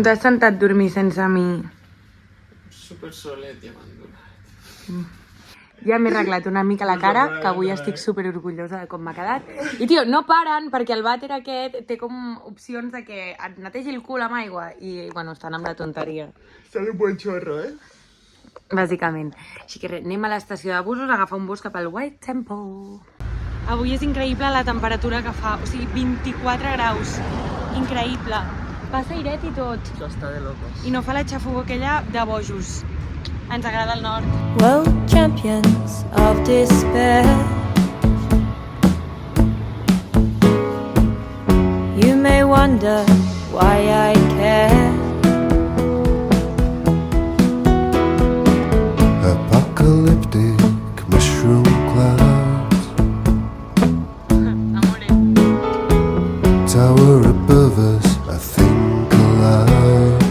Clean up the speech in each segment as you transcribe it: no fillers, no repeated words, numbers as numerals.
Com t'has sentat dormir sense mi? Super solet i abandonat. Ja m'he arreglat una mica la cara, que avui estic super orgullosa de com m'ha quedat. I, tio, no paren, perquè el vàter aquest té com opcions de que et netegi el cul amb aigua. I, bueno, estan amb la tonteria. Sale un buen chorro, Bàsicament. Així que res, anem a l'estació de busos a agafar un bus cap al White Temple. Avui és increïble la temperatura que fa, o sigui, 24 graus. Increïble. Passa airet i tot. Això està de locos. I no fa la xafogó aquella de bojos. Ens agrada el nord. World champions of despair. You may wonder why I care. Apocalyptic mushroom clouds tower above us, I think aloud.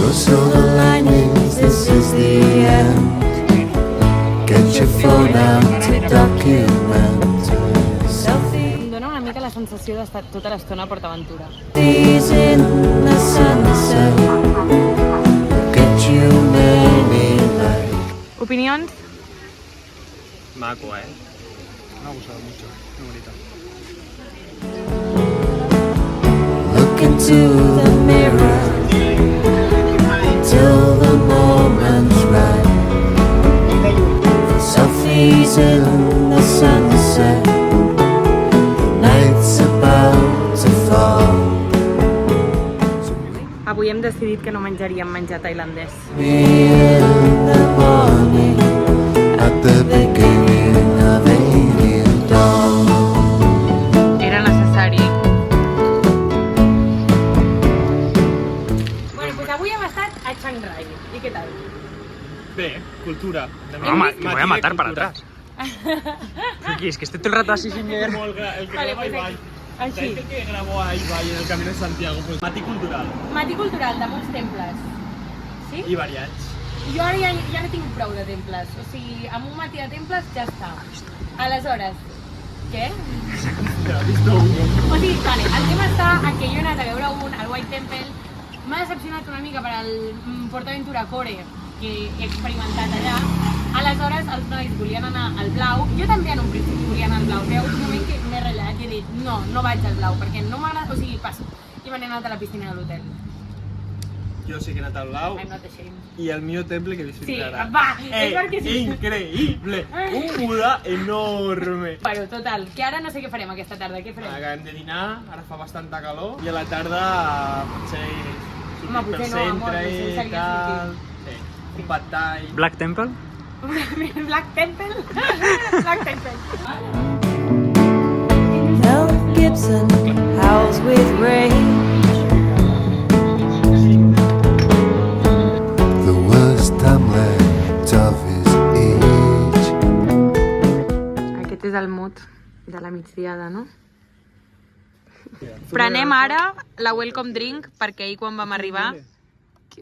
No silver linings, this is the end. Get your phone out to document selfie. Em dona una mica la sensació d'estar tota l'estona a PortAventura. These in the sunset. Get you many like. Opinions? Maco, Me ha gustado mucho, muy bonita. Look into the mirror till the moment's right. Selfies in the sunset. The night's about to fall. Avui hem decidit que no menjaríem menjar tailandès. Me in the morning at the beginning of a new dawn. Era necessari. Bueno, pues avui hem estat a Chiang Rai. I què tal? Bé, cultura. Mamá, te voy a matar para atrás. Aquí, es que estoy todo el rato así sin ver. Como el que Vale, graba pues Ibai. Així. ¿Sabes el que grabó a Ibai en el Camino de Santiago? Pues Mati Cultural. Matí cultural de molts temples. Sí? I variats. Jo ara ja no tinc prou de temples. O sigui, amb un matí de temples ja està. Aleshores, què? Ja, has visto un. O sigui, vale, el tema està en que jo he anat a veure un, al White Temple. M'ha decepcionat una mica per al PortAventura Core, que he experimentat allà. Aleshores, els nois volien anar al blau. Jo també en un principi volia anar al blau. Però hi ha hagut un moment que m'he ratllat i he dit no vaig al blau, perquè no m'agrada, o sigui, passo. I me n'he anat a la piscina de l'hotel. Jo sí que he anat al blau. I'm not ashamed. I el meu temple que he vist Sí, fins ara. va, és perquè sí. Increïble! Un Buda enorme. Bueno, total, que ara no sé què farem aquesta tarda, què farem? Acabem de dinar, ara fa bastanta calor, i a la tarda potser Home, sortir per potser no, amor, centre potser i seria tal. Sí, un pad thai. Black Temple? Black Temple? Black Temple. Mel Gibson howls with rage. the worst Hamlet of his age. Aquest és el mood de la migdiada, no? Prenem ara la welcome drink perquè ahir quan vam arribar...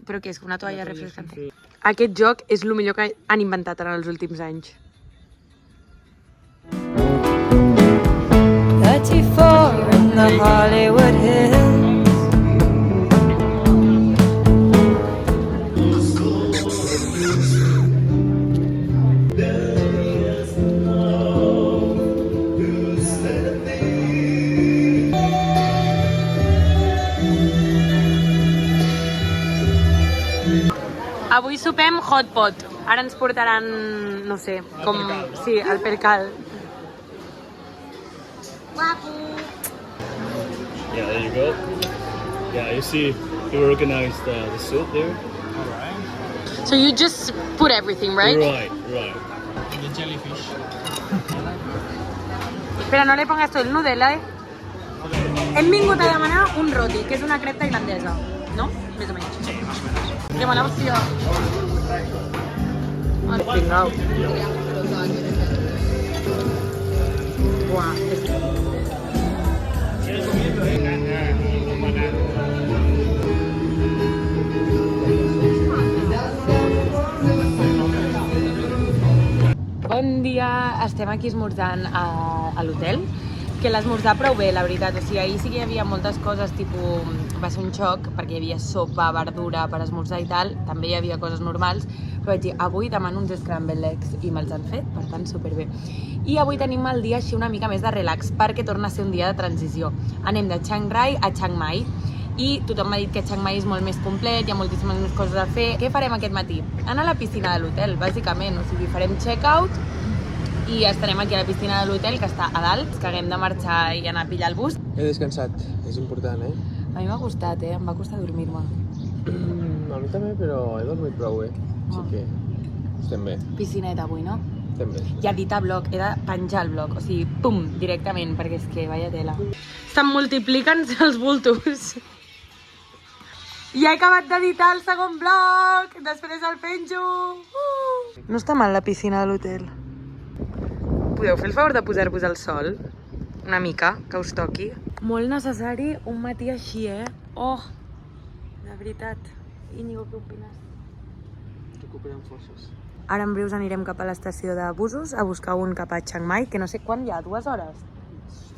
Però què és? Una toalla refrescante? Aquest joc és el millor que han inventat en els últims anys. 34 in the Hollywood Hills. Avui sopem hot pot. Ara ens portaran, no sé, com... Sí, el percal. Guapo! Yeah, there you go. Yeah, you see, you organized the soup there. So you just put everything, right? Right. The jellyfish. Espera, no le pongas todo el noodle, eh? Hem vingut a demanar un roti, que és una crep tailandesa, no? Més o menys. Sí, més o menys. Que mala hòstia. Pingau. Buah, Bon dia, estem aquí esmorzant a l'hotel, que que l'esmorzar prou bé, la veritat. O sigui, ahir sí que hi havia moltes coses, tipus, va ser un xoc, perquè hi havia sopa, verdura per esmorzar i tal, també hi havia coses normals, però vaig dir, avui demano uns scrambled eggs i me'ls han fet, per tant, superbé. I avui tenim el dia així una mica més de relax, perquè torna a ser un dia de transició. Anem de Chiang Rai a Chiang Mai, i tothom m'ha dit que Chiang Mai és molt més complet, hi ha moltíssimes més coses a fer. Què farem aquest matí? Anar a la piscina de l'hotel, bàsicament, o sigui, farem check-out, i estarem aquí a la piscina de l'hotel, que està a dalt, que haguem de marxar i anar a pillar el bus. He descansat, és important, eh? A mi m'ha costat, em va costar dormir-me. A mi també, però he dormit prou bé, així que estem bé, Piscineta avui, no? estem bé. I editar blog, he de penjar el blog, o sigui, pum, directament, perquè és que vaya tela. Se'n multipliquen els bultos. I he acabat d'editar el segon blog, després el penjo. No està mal la piscina de l'hotel. Podeu fer el favor de posar-vos al sol? Una mica, que us toqui. Molt necessari un matí així, Oh, de veritat. Íñigo, què opines? Recuperem forces. Ara en breus anirem cap a l'estació de busos a buscar un cap a Chiang Mai, que no sé quan hi ha, 2 hores?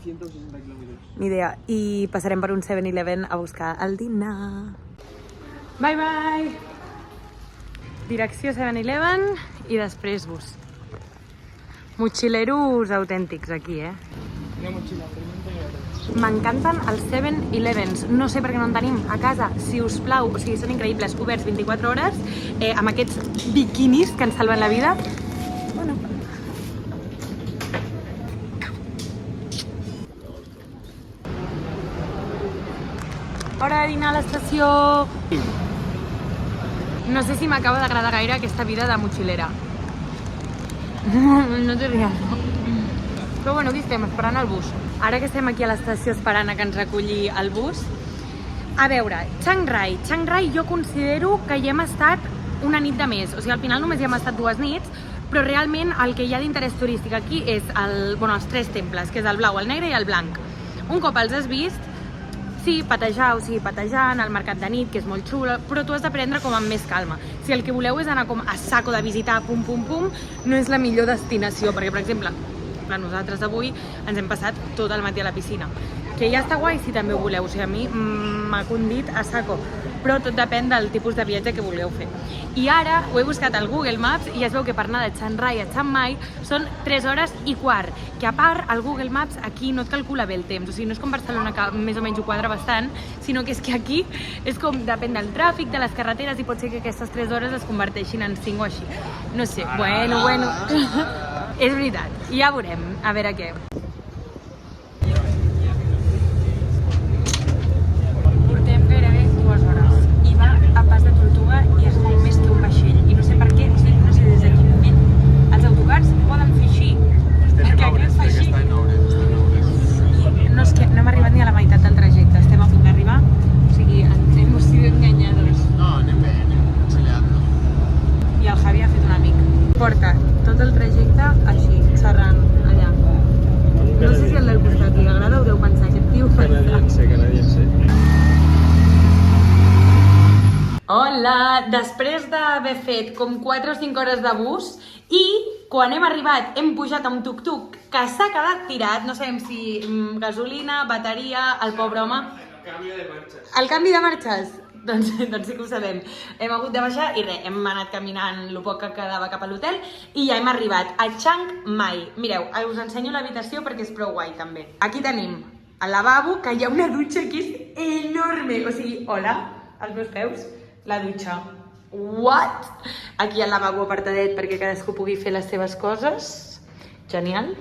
160 kilòmetres. Ni idea. I passarem per un 7-Eleven a buscar el dinar. Bye, bye! Direcció 7-Eleven i després bus. Motxileros autèntics aquí, Una motxilla, per mi M'encanten els 7-Elevens. No sé per què no en tenim a casa, si us plau. O sigui, són increïbles, oberts 24 hores, amb aquests biquinis que ens salven la vida. Bueno. Hora de dinar a l'estació. No sé si m'acaba d'agradar gaire aquesta vida de motxilera. No t'hi ries. Però bueno, aquí estem, esperant el bus. Ara que estem aquí a l'estació esperant a que ens reculli el bus, a veure, Chiang Rai jo considero que hi hem estat una nit de més. O sigui, al final només hi hem estat 2 nits, però realment el que hi ha d'interès turístic aquí és els 3 temples, que és el blau, el negre i el blanc. Un cop els has vist, sí, patejant, al mercat de nit, que és molt xulo, però tu has de prendre com amb més calma. Si el que voleu és anar com a saco de visitar, pum, pum, pum, no és la millor destinació, perquè, per exemple, nosaltres avui ens hem passat tot el matí a la piscina, que ja està guai si també ho voleu, o sigui, a mi m'ha condit a saco, però tot depèn del tipus de viatge que voleu fer. I ara ho he buscat al Google Maps i ja es veu que per anar de Chiang Rai a Chiang Mai són 3 hores i quart, que a part el Google Maps aquí no et calcula bé el temps, o sigui, no és com Barcelona que més o menys ho quadra bastant, sinó que és que aquí és com depèn del tràfic, de les carreteres, i pot ser que aquestes 3 hores es converteixin en 5 o així. No sé, bueno. És veritat, ja veurem, a veure què. Portem gairebé 2 hores i va a pas de tortuga i es mou més que un vaixell. I no sé per què, o sigui, no sé des de quin moment els autocars poden fer així. Perquè aquí es fa així. I no, és que no hem arribat ni a la meitat del trajecte, estem a punt d'arribar. O sigui, hem sido engañados. No, anem bé, accelerant-lo. I el Javi ha fet un amic. Porta tot el trajecte així, xerrant allà. No sé si el del costat li agrada o deu pensar aquest tio. Canadiense. Hola! Després d'haver fet com 4 o 5 hores de bus i quan hem arribat hem pujat a un tuk-tuk que s'ha quedat tirat, no sabem si gasolina, bateria, el pobre home... El canvi de marxes? Doncs sí que ho sabem. Hem hagut de baixar i res, hem anat caminant el poc que quedava cap a l'hotel i ja hem arribat a Chiang Mai. Mireu, us ensenyo l'habitació perquè és prou guai també. Aquí tenim el lavabo, que hi ha una dutxa que és enorme. O sigui, hola, als meus peus, la dutxa. What? Aquí el lavabo apartadet perquè cadascú pugui fer les seves coses. Genial.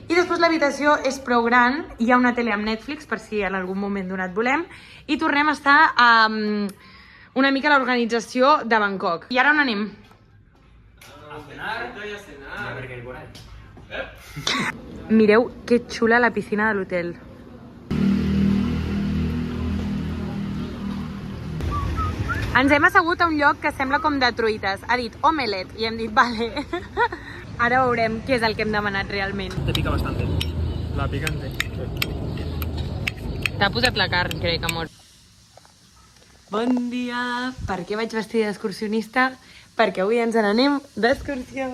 I després l'habitació és prou gran, hi ha una tele amb Netflix, per si en algun moment donat volem, i tornem a estar una mica a l'organització de Bangkok. I ara on anem? A cenar. A ver qué hay por ahí. Mireu que xula la piscina de l'hotel. Ens hem assegut a un lloc que sembla com de truites. Ha dit omelette i hem dit vale. Ara veurem què és el que hem demanat realment. Te pica bastante. La picante. T'ha posat la carn, crec, amor. Bon dia! Per què vaig vestida d'excursionista? Perquè avui ens n'anem d'excursió.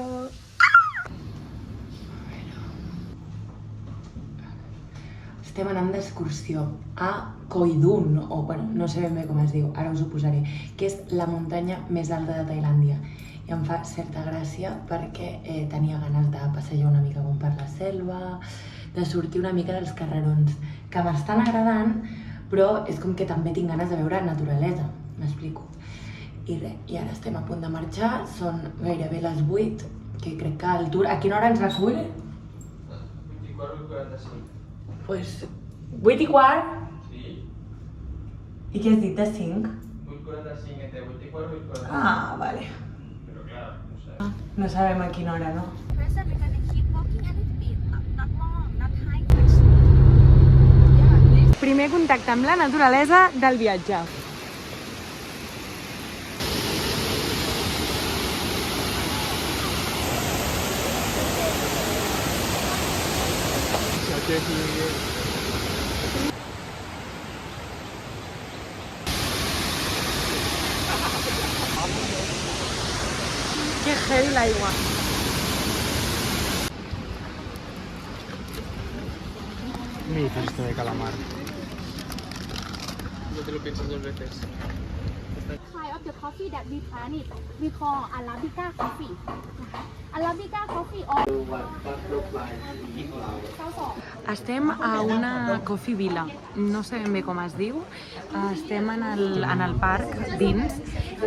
estem anant d'excursió a Koidun, o bueno, no sé ben bé com es diu, ara us ho posaré, que és la muntanya més alta de Tailàndia. I em fa certa gràcia perquè tenia ganes de passejar una mica com per la selva, de sortir una mica dels carrerons, que m'estan agradant, però és com que també tinc ganes de veure naturalesa, m'explico. I res, i ara estem a punt de marxar, són gairebé les 8, que crec que el tour... A quina hora ens recull? 24:45. Pues 8:15? Sí. I què has dit, de 5? 8:45, entre 8 i quart, 8:45. Ah, vale. Però clar, no sé. No sabem a quina hora, no? Person, we're gonna keep walking a little bit, not long, not high. Primer contacte amb la naturalesa del viatge. Que heavy l'aigua. Me dices esto de calamar. No te lo piensas dos veces. Kind of the coffee that we planted, we call Arabica coffee. Arabica coffee or Estem a una coffee villa, no sé ben bé com es diu, estem en el parc dins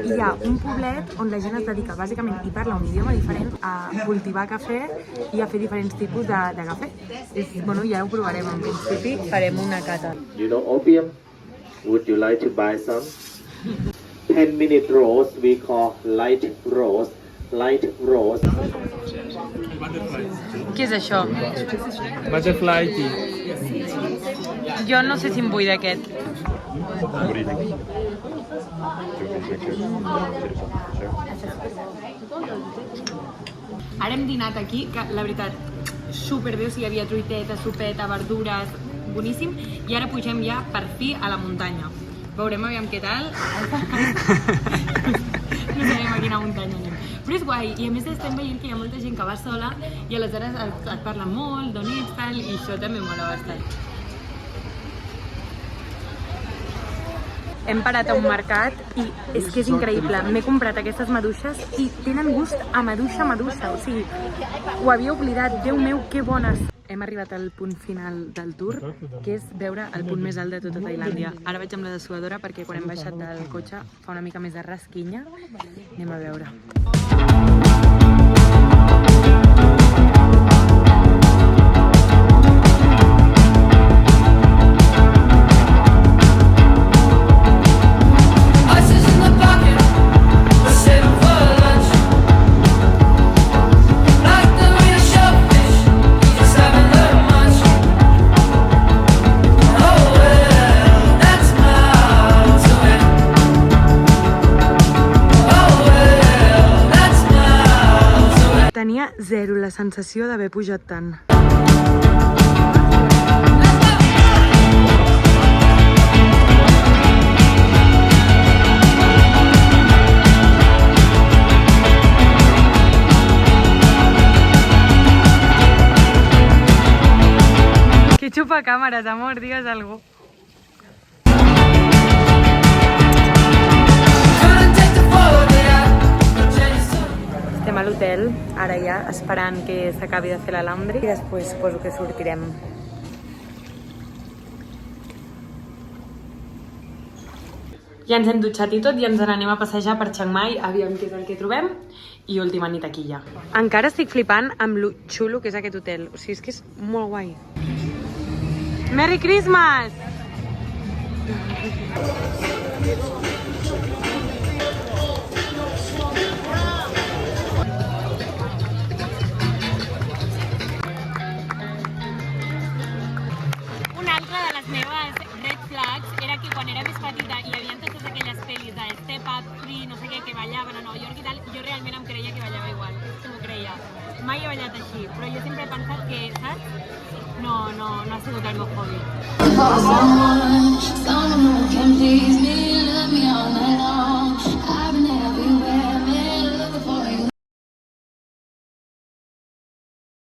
i hi ha un poblet on la gent es dedica bàsicament i parla un idioma diferent a cultivar cafè i a fer diferents tipus de cafè. Bueno, ja ho provarem, en principi farem una cata. You know opium? Would you like to buy some? 10-minute roast we call light roast. Light roast. Què és això? Butterfly tea. Jo no sé si em vull d'aquest. Ara hem dinat aquí, que la veritat, superbé, o sigui, hi havia truiteta, sopeta, verdures, boníssim, i ara pugem ja per fi a la muntanya. Veurem aviam què tal. No sabem a quina muntanya anem. Però és guai, i a més estem veient que hi ha molta gent que va sola i aleshores et parla molt, d'on ets, tal, i això també mola bastant. Hem parat a un mercat i és que és increïble. M'he comprat aquestes maduixes i tenen gust a maduixa, o sigui, ho havia oblidat. Déu meu, que bones! Hem arribat al punt final del tour, que és veure el punt més alt de tota Tailàndia. Ara vaig amb la dessuadora perquè quan hem baixat del cotxe fa una mica més de rasquinya. Anem a veure. Tenia zero la sensació d'haver pujat tant. Que xupa càmeres, amor, digues alguna cosa. Estem a l'hotel, ara ja, esperant que s'acabi de fer la laundry i després suposo que sortirem. Ja ens hem dutxat i tot i ens n'anem a passejar per Chiang Mai, aviam què és el que trobem i última nit aquí ja. Encara estic flipant amb lo xulo que és aquest hotel, o sigui, és que és molt guai. Merry Christmas! Quan era més petita i hi havia totes aquelles pel·lis de Step Up, Free, no sé què, que ballaven a Nova York i tal, jo realment em creia que ballava igual, que m'ho creia. Mai he ballat així, però jo sempre he pensat que, saps? No ha sigut el meu hobby. Someone who can please me, let me